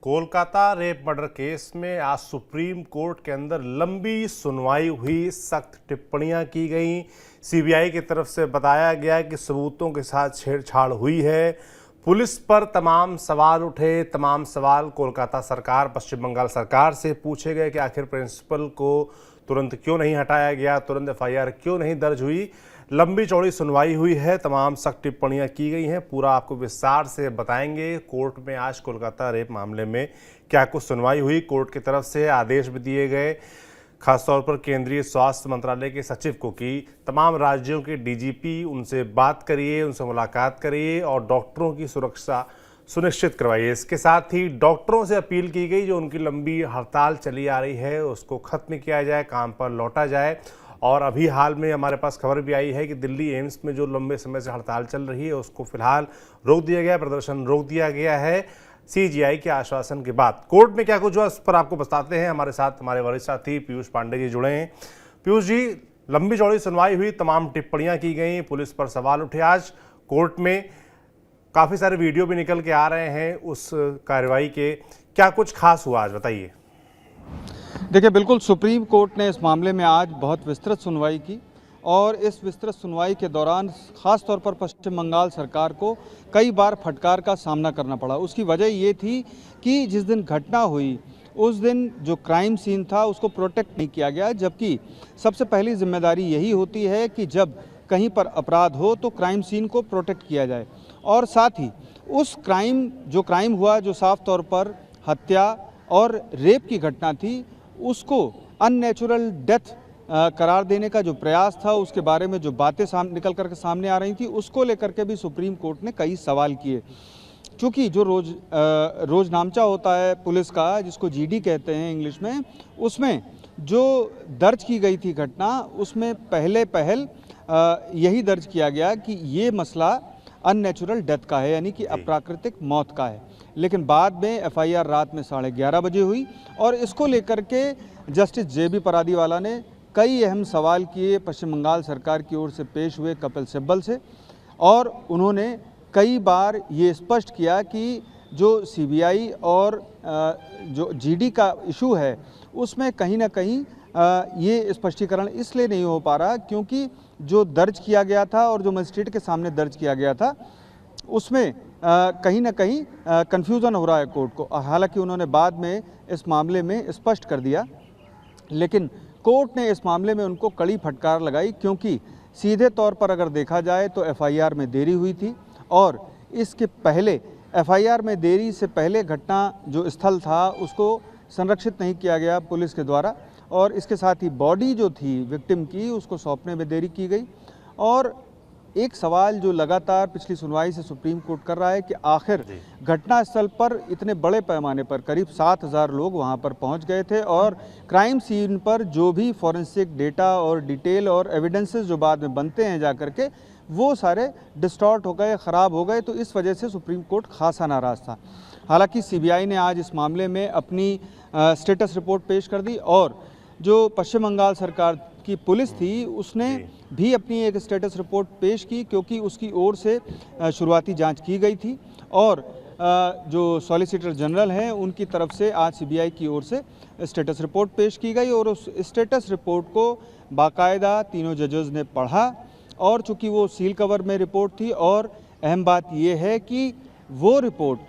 Kolkata rape murder case में आज supreme court के अंदर लंबी सुनवाई हुई, सख्त टिप्पणियां की गई। सीबीआई की तरफ से बताया गया कि सबूतों के साथ छेड़छाड़ हुई है। पुलिस पर तमाम सवाल उठे। तमाम सवाल कोलकाता सरकार, पश्चिम बंगाल सरकार से पूछे गए कि आखिर प्रिंसिपल को तुरंत क्यों नहीं हटाया गया, तुरंत एफआईआर क्यों नहीं दर्ज हुई। लंबी चौड़ी सुनवाई हुई है, तमाम सख्त टिप्पणियां की गई हैं। पूरा आपको विस्तार से बताएंगे। कोर्ट में आज कोलकाता रेप मामले में क्या कुछ सुनवाई हुई, कोर्ट की तरफ से आदेश भी दिए गए, खासतौर पर केंद्रीय स्वास्थ्य मंत्रालय के सचिव को कि तमाम राज्यों के डीजीपी उनसे बात करिए, उनसे मुलाकात करिए और डॉक्टरों की सुरक्षा सुनिश्चित करवाइए। इसके साथ ही डॉक्टरों से अपील की गई जो उनकी लंबी हड़ताल चली आ रही है उसको खत्म किया जाए, काम पर लौटा जाए। और अभी हाल में हमारे पास खबर भी आई है कि दिल्ली एम्स में जो लंबे समय से हड़ताल चल रही है उसको फिलहाल रोक दिया गया, प्रदर्शन रोक दिया गया है सीजीआई के आश्वासन के बाद। कोर्ट में क्या कुछ हुआ इस पर आपको बताते हैं। हमारे साथ हमारे वरिष्ठ साथी पीयूष पांडे जी जुड़े हैं। पीयूष जी, लंबी चौड़ी सुनवाई हुई, तमाम टिप्पणियां की गई, पुलिस पर सवाल उठे। आज कोर्ट में काफ़ी सारे वीडियो भी निकल के आ रहे हैं उस कार्रवाई के, क्या कुछ खास हुआ आज बताइए। देखिए, बिल्कुल सुप्रीम कोर्ट ने इस मामले में आज बहुत विस्तृत सुनवाई की और इस विस्तृत सुनवाई के दौरान ख़ास तौर पर पश्चिम बंगाल सरकार को कई बार फटकार का सामना करना पड़ा। उसकी वजह ये थी कि जिस दिन घटना हुई उस दिन जो क्राइम सीन था उसको प्रोटेक्ट नहीं किया गया, जबकि सबसे पहली जिम्मेदारी यही होती है कि जब कहीं पर अपराध हो तो क्राइम सीन को प्रोटेक्ट किया जाए। और साथ ही उस क्राइम हुआ जो साफ तौर पर हत्या और रेप की घटना थी, उसको अननेचुरल डेथ करार देने का जो प्रयास था, उसके बारे में जो बातें निकल कर के सामने आ रही थी, उसको लेकर के भी सुप्रीम कोर्ट ने कई सवाल किए। चूँकि जो रोजनामचा होता है पुलिस का, जिसको जीडी कहते हैं इंग्लिश में, उसमें जो दर्ज की गई थी घटना, उसमें पहल यही दर्ज किया गया कि ये मसला अननेचुरल डेथ का है, यानी कि अप्राकृतिक मौत का है। लेकिन बाद में एफआईआर रात में 11:30 बजे हुई और इसको लेकर के जस्टिस जेबी परादीवाला ने कई अहम सवाल किए, पश्चिम बंगाल सरकार की ओर से पेश हुए कपिल सिब्बल से, और उन्होंने कई बार ये स्पष्ट किया कि जो सीबीआई और जो जीडी का इशू है उसमें कहीं ना कहीं ये स्पष्टीकरण इसलिए नहीं हो पा रहा क्योंकि जो दर्ज किया गया था और जो मजिस्ट्रेट के सामने दर्ज किया गया था उसमें कहीं ना कहीं कन्फ्यूज़न हो रहा है कोर्ट को। हालांकि उन्होंने बाद में इस मामले में स्पष्ट कर दिया, लेकिन कोर्ट ने इस मामले में उनको कड़ी फटकार लगाई क्योंकि सीधे तौर पर अगर देखा जाए तो एफआईआर में देरी हुई थी और इसके पहले एफआईआर में देरी से पहले घटना जो स्थल था उसको संरक्षित नहीं किया गया पुलिस के द्वारा, और इसके साथ ही बॉडी जो थी विक्टिम की उसको सौंपने में देरी की गई। और एक सवाल जो लगातार पिछली सुनवाई से सुप्रीम कोर्ट कर रहा है कि आखिर घटना स्थल पर इतने बड़े पैमाने पर करीब 7,000 लोग वहां पर पहुंच गए थे और क्राइम सीन पर जो भी फॉरेंसिक डेटा और डिटेल और एविडेंसेस जो बाद में बनते हैं जाकर के, वो सारे डिस्टॉर्ट हो गए, ख़राब हो गए। तो इस वजह से सुप्रीम कोर्ट खासा नाराज़ था। हालांकि सीबीआई ने आज इस मामले में अपनी स्टेटस रिपोर्ट पेश कर दी और जो पश्चिम बंगाल सरकार की पुलिस थी उसने भी अपनी एक स्टेटस रिपोर्ट पेश की, क्योंकि उसकी ओर से शुरुआती जांच की गई थी और जो सॉलिसिटर जनरल हैं उनकी तरफ से आज सीबीआई की ओर से स्टेटस रिपोर्ट पेश की गई और उस स्टेटस रिपोर्ट को बाकायदा तीनों जजेस ने पढ़ा। और चूँकि वो सील कवर में रिपोर्ट थी और अहम बात ये है कि वो रिपोर्ट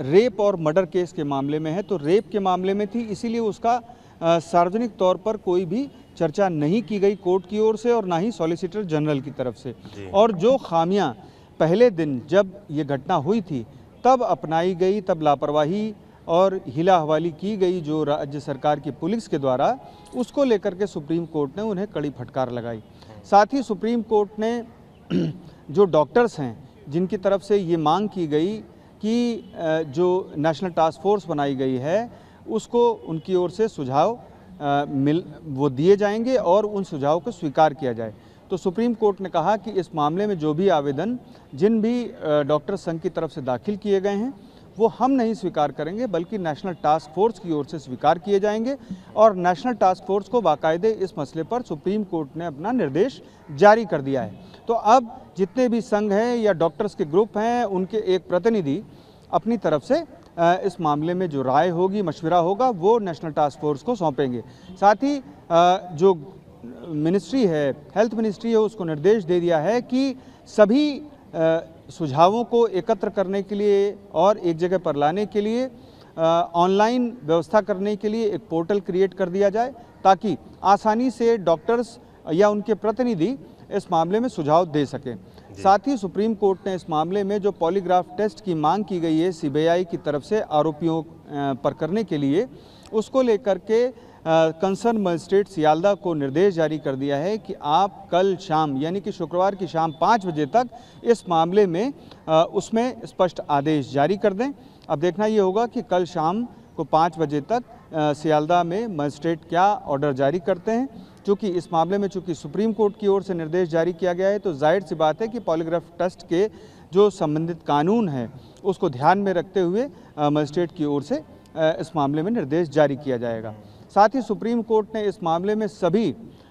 रेप और मर्डर केस के मामले में है, तो रेप के मामले में थी, इसीलिए उसका सार्वजनिक तौर पर कोई भी चर्चा नहीं की गई कोर्ट की ओर से और ना ही सॉलिसिटर जनरल की तरफ से। और जो खामियां पहले दिन जब ये घटना हुई थी तब अपनाई गई, तब लापरवाही और हिला हवाली की गई जो राज्य सरकार की पुलिस के द्वारा, उसको लेकर के सुप्रीम कोर्ट ने उन्हें कड़ी फटकार लगाई। साथ ही सुप्रीम कोर्ट ने जो डॉक्टर्स हैं जिनकी तरफ से ये मांग की गई कि जो नेशनल टास्क फोर्स बनाई गई है उसको उनकी ओर से सुझाव वो दिए जाएंगे और उन सुझाव को स्वीकार किया जाए। तो सुप्रीम कोर्ट ने कहा कि इस मामले में जो भी आवेदन जिन भी डॉक्टर संघ की तरफ से दाखिल किए गए हैं वो हम नहीं स्वीकार करेंगे, बल्कि नेशनल टास्क फोर्स की ओर से स्वीकार किए जाएंगे। और नेशनल टास्क फोर्स को बाकायदे इस मसले पर सुप्रीम कोर्ट ने अपना निर्देश जारी कर दिया है। तो अब जितने भी संघ हैं या डॉक्टर्स के ग्रुप हैं उनके एक प्रतिनिधि अपनी तरफ से इस मामले में जो राय होगी, मशवरा होगा, वो नेशनल टास्क फोर्स को सौंपेंगे। साथ ही जो मिनिस्ट्री है, हेल्थ मिनिस्ट्री है, उसको निर्देश दे दिया है कि सभी सुझावों को एकत्र करने के लिए और एक जगह पर लाने के लिए ऑनलाइन व्यवस्था करने के लिए एक पोर्टल क्रिएट कर दिया जाए, ताकि आसानी से डॉक्टर्स या उनके प्रतिनिधि इस मामले में सुझाव दे सकें। साथ ही सुप्रीम कोर्ट ने इस मामले में जो पॉलीग्राफ टेस्ट की मांग की गई है सीबीआई की तरफ से आरोपियों पर करने के लिए, उसको लेकर के कंसर्न मजिस्ट्रेट सियालदा को निर्देश जारी कर दिया है कि आप कल शाम यानी कि शुक्रवार की शाम 5 बजे तक इस मामले में उसमें स्पष्ट आदेश जारी कर दें। अब देखना ये होगा कि कल शाम को 5 बजे तक सियालदा में मजिस्ट्रेट क्या ऑर्डर जारी करते हैं। क्योंकि इस मामले में चूंकि सुप्रीम कोर्ट की ओर से निर्देश जारी किया गया है, तो जाहिर सी बात है कि पॉलीग्राफ टेस्ट के जो संबंधित कानून है उसको ध्यान में रखते हुए मजिस्ट्रेट की ओर से इस मामले में निर्देश जारी किया जाएगा। साथ ही सुप्रीम कोर्ट ने इस मामले में सभी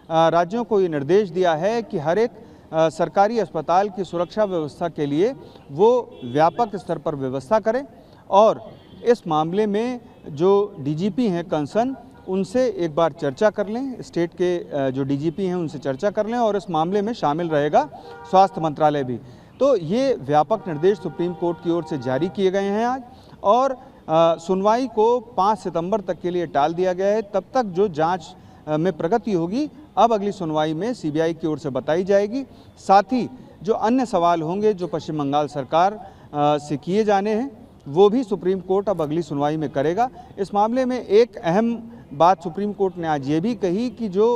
राज्यों को ये निर्देश दिया है कि हर एक सरकारी अस्पताल की सुरक्षा व्यवस्था के लिए वो व्यापक स्तर पर व्यवस्था करें और इस मामले में जो डीजीपी हैं कंसर्न, उनसे एक बार चर्चा कर लें, स्टेट के जो डीजीपी हैं उनसे चर्चा कर लें और इस मामले में शामिल रहेगा स्वास्थ्य मंत्रालय भी। तो ये व्यापक निर्देश सुप्रीम कोर्ट की ओर से जारी किए गए हैं आज, और सुनवाई को 5 सितंबर तक के लिए टाल दिया गया है। तब तक जो जांच में प्रगति होगी अब अगली सुनवाई में सीबीआई की ओर से बताई जाएगी। साथ ही जो अन्य सवाल होंगे जो पश्चिम बंगाल सरकार से किए जाने हैं, वो भी सुप्रीम कोर्ट अब अगली सुनवाई में करेगा। इस मामले में एक अहम बात सुप्रीम कोर्ट ने आज ये भी कही कि जो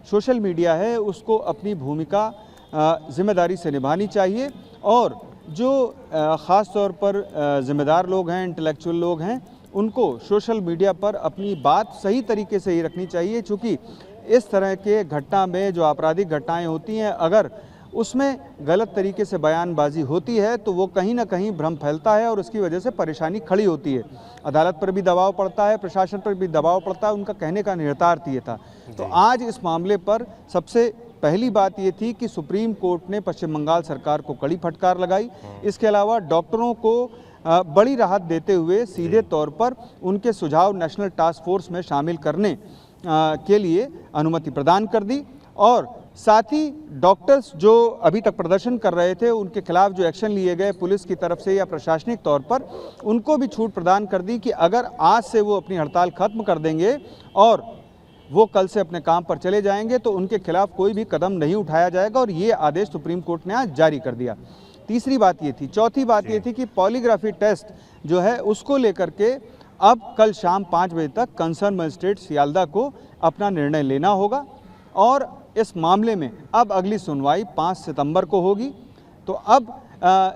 सोशल मीडिया है उसको अपनी भूमिका जिम्मेदारी से निभानी चाहिए, और जो ख़ास तौर पर ज़िम्मेदार लोग हैं, इंटेलेक्चुअल लोग हैं, उनको सोशल मीडिया पर अपनी बात सही तरीके से ही रखनी चाहिए। चूँकि इस तरह के घटना में जो आपराधिक घटनाएं होती हैं, अगर उसमें गलत तरीके से बयानबाजी होती है तो वो कहीं ना कहीं भ्रम फैलता है और उसकी वजह से परेशानी खड़ी होती है। अदालत पर भी दबाव पड़ता है, प्रशासन पर भी दबाव पड़ता है, उनका कहने का निहितार्थ ये था। तो आज इस मामले पर सबसे पहली बात ये थी कि सुप्रीम कोर्ट ने पश्चिम बंगाल सरकार को कड़ी फटकार लगाई। इसके अलावा डॉक्टरों को बड़ी राहत देते हुए सीधे तौर पर उनके सुझाव नेशनल टास्क फोर्स में शामिल करने के लिए अनुमति प्रदान कर दी, और साथ ही डॉक्टर्स जो अभी तक प्रदर्शन कर रहे थे उनके खिलाफ जो एक्शन लिए गए पुलिस की तरफ से या प्रशासनिक तौर पर, उनको भी छूट प्रदान कर दी कि अगर आज से वो अपनी हड़ताल खत्म कर देंगे और वो कल से अपने काम पर चले जाएंगे तो उनके खिलाफ कोई भी कदम नहीं उठाया जाएगा, और ये आदेश सुप्रीम कोर्ट ने आज जारी कर दिया। तीसरी बात ये थी। चौथी बात ये थी कि पॉलीग्राफी टेस्ट जो है उसको लेकर के अब कल शाम 5 बजे तक कंसर्न मजिस्ट्रेट सियालदा को अपना निर्णय लेना होगा, और इस मामले में अब अगली सुनवाई 5 सितंबर को होगी। तो अब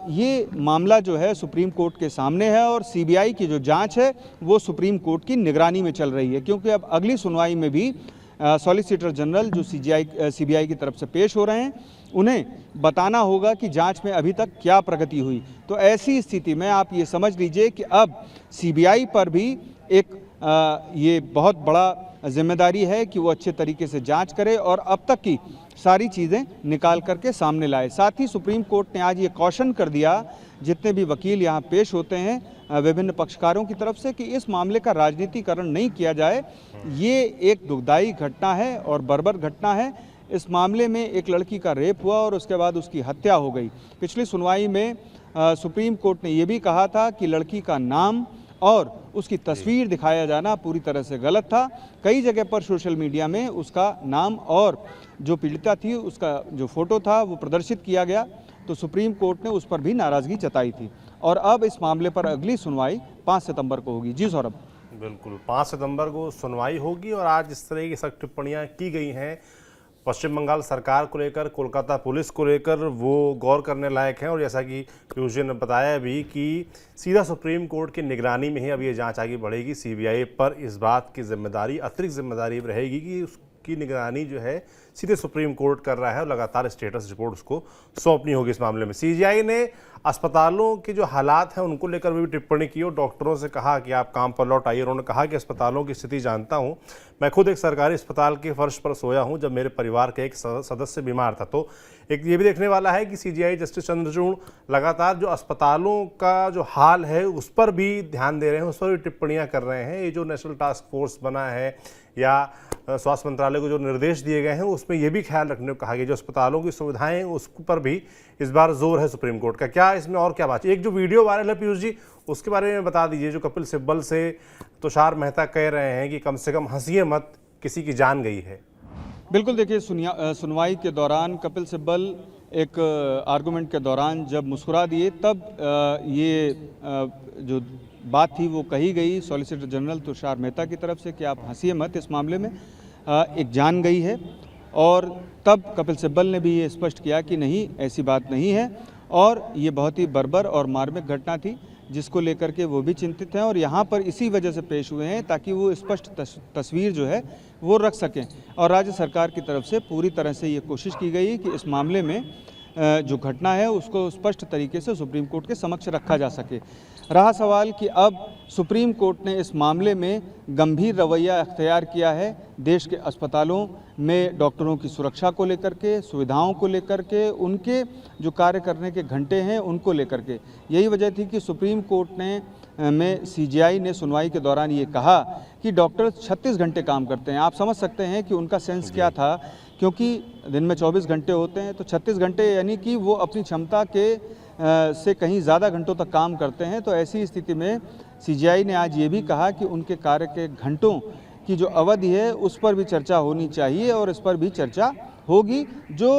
ये मामला जो है सुप्रीम कोर्ट के सामने है, और सीबीआई की जो जांच है वो सुप्रीम कोर्ट की निगरानी में चल रही है, क्योंकि अब अगली सुनवाई में भी सॉलिसिटर जनरल जो सीबीआई की तरफ से पेश हो रहे हैं, उन्हें बताना होगा कि जांच में अभी तक क्या प्रगति हुई। तो ऐसी स्थिति में आप ये समझ लीजिए कि अब सीबीआई पर भी एक ये बहुत बड़ा जिम्मेदारी है कि वो अच्छे तरीके से जांच करे और अब तक की सारी चीज़ें निकाल करके सामने लाए। साथ ही सुप्रीम कोर्ट ने आज ये कॉशन कर दिया जितने भी वकील यहाँ पेश होते हैं विभिन्न पक्षकारों की तरफ से, कि इस मामले का राजनीतिकरण नहीं किया जाए। ये एक दुखदाई घटना है और बर्बर घटना है। इस मामले में एक लड़की का रेप हुआ और उसके बाद उसकी हत्या हो गई। पिछली सुनवाई में सुप्रीम कोर्ट ने ये भी कहा था कि लड़की का नाम और उसकी तस्वीर दिखाया जाना पूरी तरह से गलत था। कई जगह पर सोशल मीडिया में उसका नाम और जो पीड़िता थी उसका जो फोटो था वो प्रदर्शित किया गया, तो सुप्रीम कोर्ट ने उस पर भी नाराज़गी जताई थी। और अब इस मामले पर अगली सुनवाई 5 सितंबर को होगी। जी सौरभ। बिल्कुल, 5 सितंबर को सुनवाई होगी, और आज इस तरह की सख्त टिप्पणियां की गई हैं पश्चिम बंगाल सरकार को लेकर, कोलकाता पुलिस को लेकर, वो गौर करने लायक हैं। और जैसा कि पीयूष जी ने बताया भी कि सीधा सुप्रीम कोर्ट की निगरानी में ही अब ये जांच आगे बढ़ेगी। सीबीआई पर इस बात की जिम्मेदारी, अतिरिक्त जिम्मेदारी रहेगी कि उसकी निगरानी जो है सीधे सुप्रीम कोर्ट कर रहा है, और लगातार स्टेटस रिपोर्ट उसको सौंपनी होगी इस मामले में। सीबीआई ने अस्पतालों के जो हालात हैं उनको लेकर भी टिप्पणी की और डॉक्टरों से कहा कि आप काम पर लौट आइए। उन्होंने कहा कि अस्पतालों की स्थिति जानता हूं, मैं खुद एक सरकारी अस्पताल के फर्श पर सोया हूं जब मेरे परिवार के एक सदस्य बीमार था। तो एक ये भी देखने वाला है कि सीजेआई जस्टिस चंद्रचूड़ लगातार जो अस्पतालों का जो हाल है उस पर भी ध्यान दे रहे हैं, उस पर भी टिप्पणियां कर रहे हैं। ये जो नेशनल टास्क फोर्स बना है या स्वास्थ्य मंत्रालय को जो निर्देश दिए गए हैं उसमें यह भी ख्याल रखने को कहा गया जो अस्पतालों की सुविधाएं हैं उस पर भी इस बार जोर है सुप्रीम कोर्ट का। क्या इसमें और क्या बात है? एक जो वीडियो वायरल है पीयूष जी, उसके बारे में बता दीजिए। जो कपिल सिब्बल से तुषार मेहता कह रहे हैं कि कम से कम हंसिए मत, किसी की जान गई है। बिल्कुल, देखिए सुनवाई के दौरान कपिल सिब्बल एक आर्गुमेंट के दौरान जब मुस्कुरा दिए तब ये जो बात थी वो कही गई सॉलिसिटर जनरल तुषार मेहता की तरफ से कि आप हंसिए मत, इस मामले में एक जान गई है। और तब कपिल सिब्बल ने भी ये स्पष्ट किया कि नहीं, ऐसी बात नहीं है और ये बहुत ही बर्बर और मार्मिक घटना थी जिसको लेकर के वो भी चिंतित हैं और यहाँ पर इसी वजह से पेश हुए हैं ताकि वो स्पष्ट तस्वीर जो है वो रख सकें। और राज्य सरकार की तरफ से पूरी तरह से ये कोशिश की गई कि इस मामले में जो घटना है उसको स्पष्ट तरीके से सुप्रीम कोर्ट के समक्ष रखा जा सके। रहा सवाल कि अब सुप्रीम कोर्ट ने इस मामले में गंभीर रवैया अख्तियार किया है देश के अस्पतालों में डॉक्टरों की सुरक्षा को लेकर के, सुविधाओं को लेकर के, उनके जो कार्य करने के घंटे हैं उनको लेकर के। यही वजह थी कि सुप्रीम कोर्ट में सीजेआई ने सुनवाई के दौरान ये कहा कि डॉक्टर 36 घंटे काम करते हैं। आप समझ सकते हैं कि उनका सेंस क्या था, क्योंकि दिन में 24 घंटे होते हैं तो 36 घंटे यानी कि वो अपनी क्षमता के से कहीं ज़्यादा घंटों तक काम करते हैं। तो ऐसी स्थिति में सीजेआई ने आज ये भी कहा कि उनके कार्य के घंटों की जो अवधि है उस पर भी चर्चा होनी चाहिए और इस पर भी चर्चा होगी। जो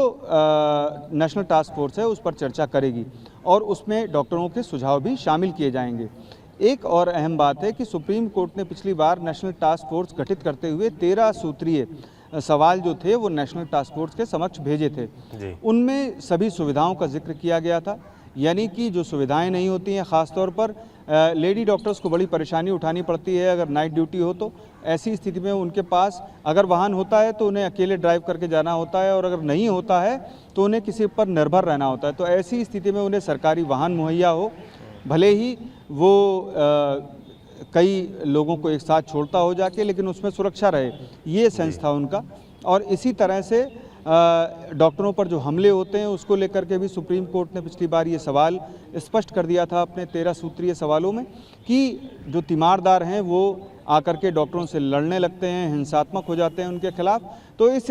नेशनल टास्क फोर्स है उस पर चर्चा करेगी और उसमें डॉक्टरों के सुझाव भी शामिल किए जाएंगे। एक और अहम बात है कि सुप्रीम कोर्ट ने पिछली बार नेशनल टास्क फोर्स गठित करते हुए 13 सूत्रीय सवाल जो थे वो नेशनल टास्क फोर्स के समक्ष भेजे थे। उनमें सभी सुविधाओं का जिक्र किया गया था, यानी कि जो सुविधाएं नहीं होती हैं, ख़ासतौर पर लेडी डॉक्टर्स को बड़ी परेशानी उठानी पड़ती है अगर नाइट ड्यूटी हो तो। ऐसी स्थिति में उनके पास अगर वाहन होता है तो उन्हें अकेले ड्राइव करके जाना होता है और अगर नहीं होता है तो उन्हें किसी पर निर्भर रहना होता है। तो ऐसी स्थिति में उन्हें सरकारी वाहन मुहैया हो, भले ही वो कई लोगों को एक साथ छोड़ता हो जाके, लेकिन उसमें सुरक्षा रहे, ये सेंस था उनका। और इसी तरह से डॉक्टरों पर जो हमले होते हैं उसको लेकर के भी सुप्रीम कोर्ट ने पिछली बार ये सवाल स्पष्ट कर दिया था अपने 13 सूत्रीय सवालों में कि जो तीमारदार हैं वो आकर के डॉक्टरों से लड़ने लगते हैं, हिंसात्मक हो जाते हैं उनके खिलाफ। तो इस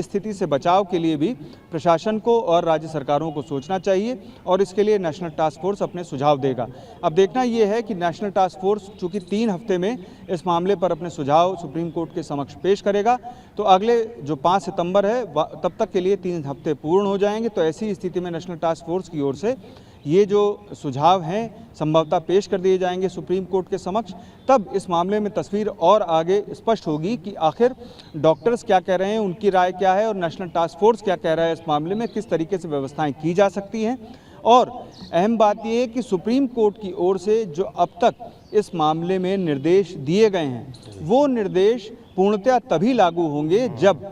स्थिति से बचाव के लिए भी प्रशासन को और राज्य सरकारों को सोचना चाहिए और इसके लिए नेशनल टास्क फोर्स अपने सुझाव देगा। अब देखना ये है कि नेशनल टास्क फोर्स चूँकि 3 हफ्ते में इस मामले पर अपने सुझाव सुप्रीम कोर्ट के समक्ष पेश करेगा तो अगले जो 5 सितंबर है तब तक के लिए 3 हफ्ते पूर्ण हो जाएंगे। तो ऐसी स्थिति में नेशनल टास्क फोर्स की ओर से ये जो सुझाव हैं संभवतः पेश कर दिए जाएंगे सुप्रीम कोर्ट के समक्ष। तब इस मामले में तस्वीर और आगे स्पष्ट होगी कि आखिर डॉक्टर्स क्या कह रहे हैं, उनकी राय क्या है और नेशनल टास्क फोर्स क्या कह रहा है, इस मामले में किस तरीके से व्यवस्थाएं की जा सकती हैं। और अहम बात यह है कि सुप्रीम कोर्ट की ओर से जो अब तक इस मामले में निर्देश दिए गए हैं वो निर्देश पूर्णतः तभी लागू होंगे जब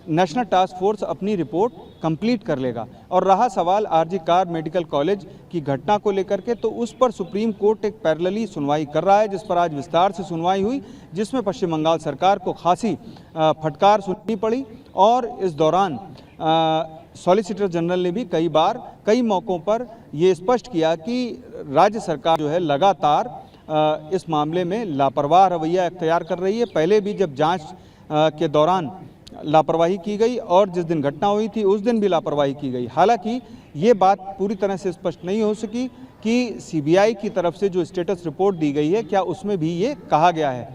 नेशनल टास्क फोर्स अपनी रिपोर्ट कंप्लीट कर लेगा। और रहा सवाल आरजी कार मेडिकल कॉलेज की घटना को लेकर के, तो उस पर सुप्रीम कोर्ट एक पैरेलली सुनवाई कर रहा है जिस पर आज विस्तार से सुनवाई हुई, जिसमें पश्चिम बंगाल सरकार को खासी फटकार सुननी पड़ी। और इस दौरान सॉलिसिटर जनरल ने भी कई मौक़ों पर ये स्पष्ट किया कि राज्य सरकार जो है लगातार इस मामले में लापरवाह रवैया अख्तियार कर रही है। पहले भी जब जांच के दौरान लापरवाही की गई और जिस दिन घटना हुई थी उस दिन भी लापरवाही की गई। हालांकि ये बात पूरी तरह से स्पष्ट नहीं हो सकी कि सीबीआई की तरफ से जो स्टेटस रिपोर्ट दी गई है क्या उसमें भी ये कहा गया है।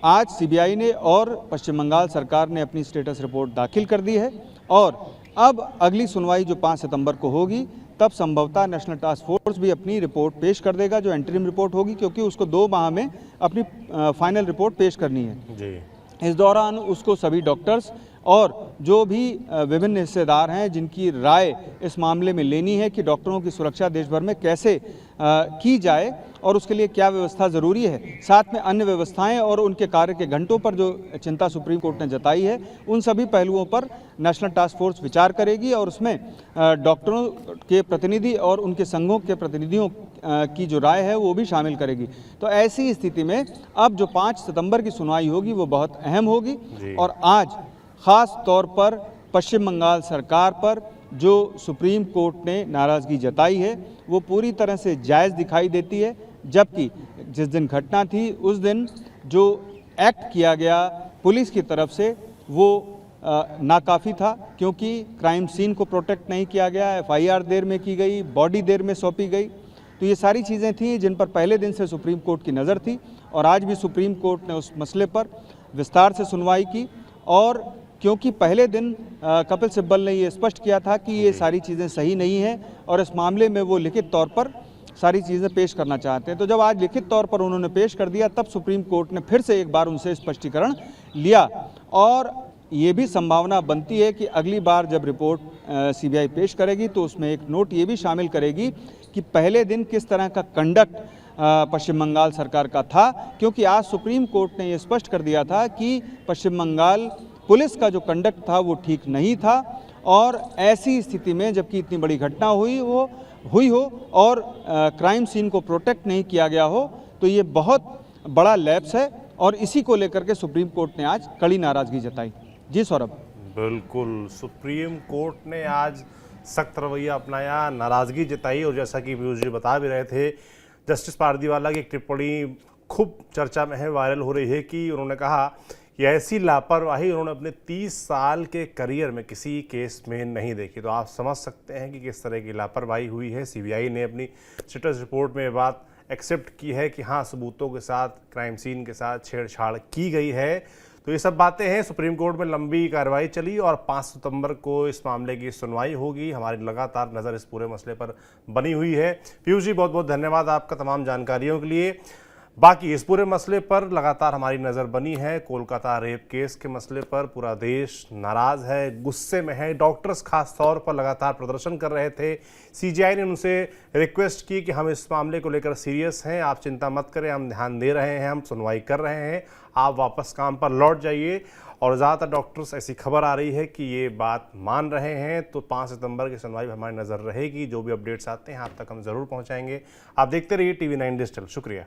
आज सीबीआई ने और पश्चिम बंगाल सरकार ने अपनी स्टेटस रिपोर्ट दाखिल कर दी है और अब अगली सुनवाई जो 5 सितंबर को होगी तब संभवतः नेशनल टास्क फोर्स भी अपनी रिपोर्ट पेश कर देगा, जो एंटरिम रिपोर्ट होगी, क्योंकि उसको 2 माह में अपनी फाइनल रिपोर्ट पेश करनी है। इस दौरान उसको सभी डॉक्टर्स और जो भी विभिन्न हिस्सेदार हैं जिनकी राय इस मामले में लेनी है कि डॉक्टरों की सुरक्षा देश भर में कैसे की जाए और उसके लिए क्या व्यवस्था ज़रूरी है, साथ में अन्य व्यवस्थाएं और उनके कार्य के घंटों पर जो चिंता सुप्रीम कोर्ट ने जताई है, उन सभी पहलुओं पर नेशनल टास्क फोर्स विचार करेगी और उसमें डॉक्टरों के प्रतिनिधि और उनके संघों के प्रतिनिधियों की जो राय है वो भी शामिल करेगी। तो ऐसी स्थिति में अब जो 5 सितंबर की सुनवाई होगी वो बहुत अहम होगी और आज ख़ास तौर पर पश्चिम बंगाल सरकार पर जो सुप्रीम कोर्ट ने नाराज़गी जताई है वो पूरी तरह से जायज़ दिखाई देती है, जबकि जिस दिन घटना थी उस दिन जो एक्ट किया गया पुलिस की तरफ से वो नाकाफ़ी था, क्योंकि क्राइम सीन को प्रोटेक्ट नहीं किया गया, एफआईआर देर में की गई, बॉडी देर में सौंपी गई। तो ये सारी चीज़ें थी जिन पर पहले दिन से सुप्रीम कोर्ट की नज़र थी और आज भी सुप्रीम कोर्ट ने उस मसले पर विस्तार से सुनवाई की। और क्योंकि पहले दिन कपिल सिब्बल ने ये स्पष्ट किया था कि ये सारी चीज़ें सही नहीं हैं और इस मामले में वो लिखित तौर पर सारी चीज़ें पेश करना चाहते हैं, तो जब आज लिखित तौर पर उन्होंने पेश कर दिया तब सुप्रीम कोर्ट ने फिर से एक बार उनसे स्पष्टीकरण लिया। और ये भी संभावना बनती है कि अगली बार जब रिपोर्ट सीबीआई पेश करेगी तो उसमें एक नोट ये भी शामिल करेगी कि पहले दिन किस तरह का कंडक्ट पश्चिम बंगाल सरकार का था, क्योंकि आज सुप्रीम कोर्ट ने ये स्पष्ट कर दिया था कि पश्चिम बंगाल पुलिस का जो कंडक्ट था वो ठीक नहीं था और ऐसी स्थिति में जबकि इतनी बड़ी घटना हुई हो और क्राइम सीन को प्रोटेक्ट नहीं किया गया हो, तो ये बहुत बड़ा लैप्स है और इसी को लेकर के सुप्रीम कोर्ट ने आज कड़ी नाराज़गी जताई। जी सौरभ। बिल्कुल, सुप्रीम कोर्ट ने आज सख्त रवैया अपनाया, नाराज़गी जताई और जैसा कि पीयूष जी बता भी रहे थे, जस्टिस पारदीवाला की एक टिप्पणी खूब चर्चा में है, वायरल हो रही है कि उन्होंने कहा कि ऐसी लापरवाही उन्होंने अपने 30 साल के करियर में किसी केस में नहीं देखी। तो आप समझ सकते हैं कि किस तरह की लापरवाही हुई है। सीबीआई ने अपनी स्टेटस रिपोर्ट में ये बात एक्सेप्ट की है कि हाँ, सबूतों के साथ, क्राइम सीन के साथ छेड़छाड़ की गई है। तो ये सब बातें हैं। सुप्रीम कोर्ट में लंबी कार्रवाई चली और 5 सितंबर को इस मामले की सुनवाई होगी। हमारी लगातार नज़र इस पूरे मसले पर बनी हुई है। पीयूष जी, बहुत बहुत धन्यवाद आपका तमाम जानकारियों के लिए। बाकी इस पूरे मसले पर लगातार हमारी नज़र बनी है। कोलकाता रेप केस के मसले पर पूरा देश नाराज़ है, गुस्से में है। डॉक्टर्स खास तौर पर लगातार प्रदर्शन कर रहे थे। सीजीआई ने उनसे रिक्वेस्ट की कि हम इस मामले को लेकर सीरियस हैं, आप चिंता मत करें, हम ध्यान दे रहे हैं, हम सुनवाई कर रहे हैं, आप वापस काम पर लौट जाइए। और ज़्यादातर डॉक्टर्स, ऐसी खबर आ रही है कि ये बात मान रहे हैं। तो 5 सितंबर की सुनवाई पर हमारी नज़र रहेगी। जो भी अपडेट्स आते हैं आप तक हम ज़रूर पहुँचाएंगे। आप देखते रहिए TV9 डिजिटल। शुक्रिया।